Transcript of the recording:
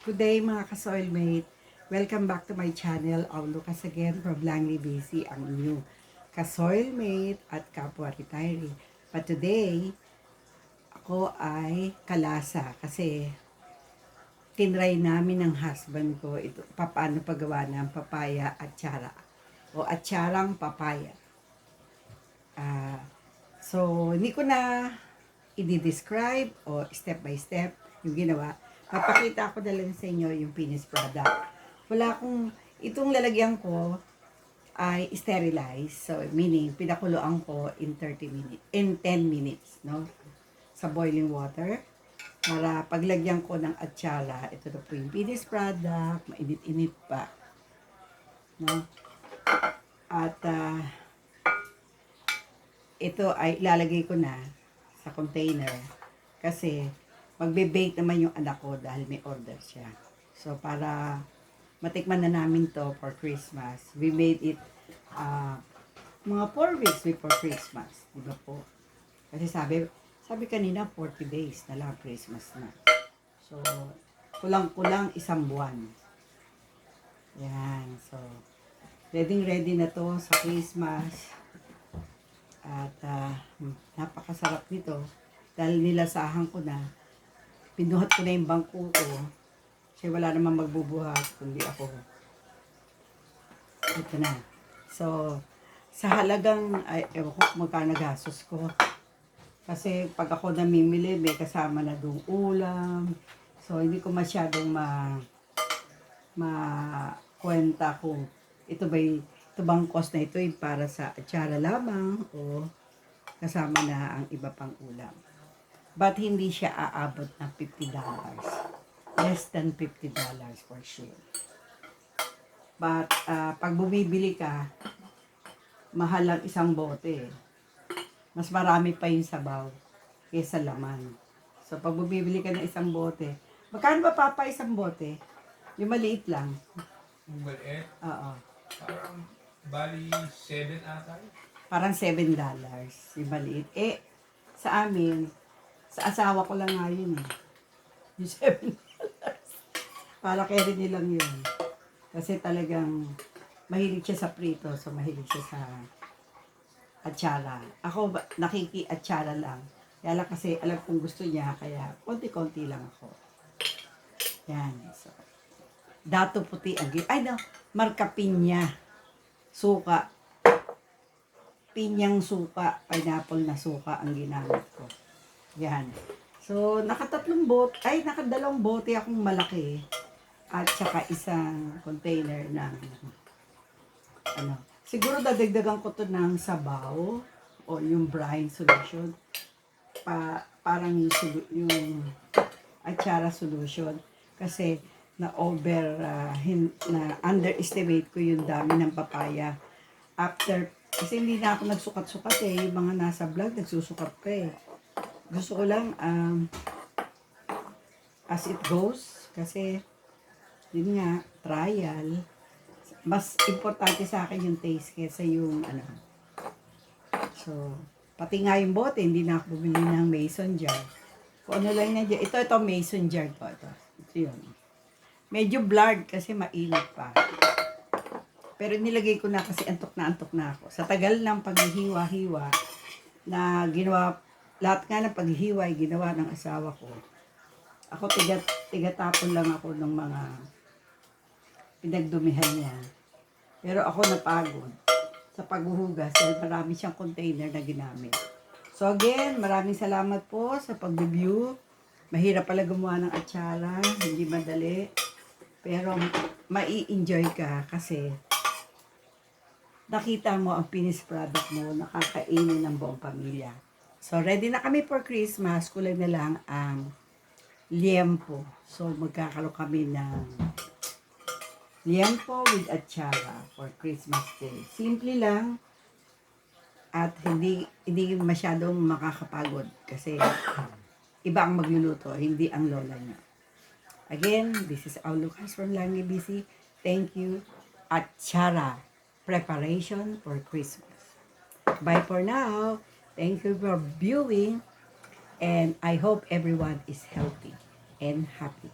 Good day mga ka-soilmate. Welcome back to my channel. I'll Lucas again from Langley BC, ang inyong ka-soilmate at kapwa retiree. But today, ako ay kalasa kasi tinry namin ng husband ko ito, paano paggawa ng papaya atsara o atsarang papaya. So, hindi ko na i-describe o step by step yung ginawa. Papakita ko na lang sa inyo yung finished product. Wala akong, itong lalagyan ko ay sterilized. So, meaning, pinakuluan ko in 30 minutes, in 10 minutes, no? Sa boiling water. Para paglagyan ko ng atsara, ito na po yung finished product, mainit-init pa. No? At, ito ay ilalagay ko na sa container kasi magbe-bake naman yung anak ko dahil may order siya. So, para matikman na namin to for Christmas, we made it mga 4 weeks before Christmas. Di ba po? Kasi sabi kanina 40 days na lang Christmas na. So, kulang-kulang isang buwan. Yan. So, ready na to sa Christmas. At napakasarap nito dahil nilasahan ko na, pinuhat ko na yung bangko ko kasi wala namang magbubuhat kundi ako. Ito na. So, sa halagang, ewan ko kung magkano gastos ko. Kasi pag ako namimili, may kasama na doong ulam. So, hindi ko masyadong makwenta kung ito bang cost na ito ay para sa atsara lamang o kasama na ang iba pang ulam. But hindi siya aabot ng $50. Less than $50 for sure. But pag bumibili ka, mahal ang isang bote. Mas marami pa yung sabaw kaysa laman. So pag bumibili ka ng isang bote, magkano ba papa isang bote? Yung maliit lang. Yung maliit? Oo. Parang bali 7 ata. Parang $7 yung maliit. Sa amin, sa asawa ko lang nga yun eh. Yung $7. Para carry nilang yun. Kasi talagang mahilig siya sa prito, so mahilig siya sa atsara. Ako, nakiki-atsara lang. Kaya lang kasi alam kong gusto niya, kaya konti-konti lang ako. Yan. So, dato puti ang marka pinya. Suka. Pinyang suka. Pineapple na suka ang ginamit ko. Yan. So, nakadalawang bote akong malaki. At saka isang container ng siguro dadagdagan ko to ng sabaw o yung brine solution. Parang yung atsara solution. Kasi na underestimate ko yung dami ng papaya. Kasi hindi na ako nagsukat-sukat yung mga nasa vlog, nagsusukat pa Gusto ko lang, as it goes, kasi, yun nga, trial, mas importante sa akin yung taste kesa yung, So, pati nga yung bote, hindi na ako bumili ng mason jar. Kung ano lang na dyan, ito mason jar to, ito yun. Medyo blurred kasi mainit pa. Pero nilagay ko na kasi antok na ako. Sa tagal ng paghihiwa-hiwa na ginawa, lahat nga ng paghihiwa ay ginawa ng asawa ko. Ako tigatapon lang ako ng mga pinagdumihan niya. Pero ako napagod sa paghuhugas dahil marami siyang container na ginamit. So again, maraming salamat po sa pag-review. Mahirap pala gumawa ng atsara, hindi madali. Pero mai-enjoy ka kasi nakita mo ang finished product mo, nakakainin ng buong pamilya. So, ready na kami for Christmas. Kulang na lang ang liempo. So, magkakaroon kami ng liempo with atsara for Christmas Day. Simple lang at hindi masyadong makakapagod kasi iba ang magluluto, hindi ang lola niya. Again, this is Au Lucas from Langley BC. Thank you. Atsara preparation for Christmas. Bye for now. Thank you for viewing and I hope everyone is healthy and happy.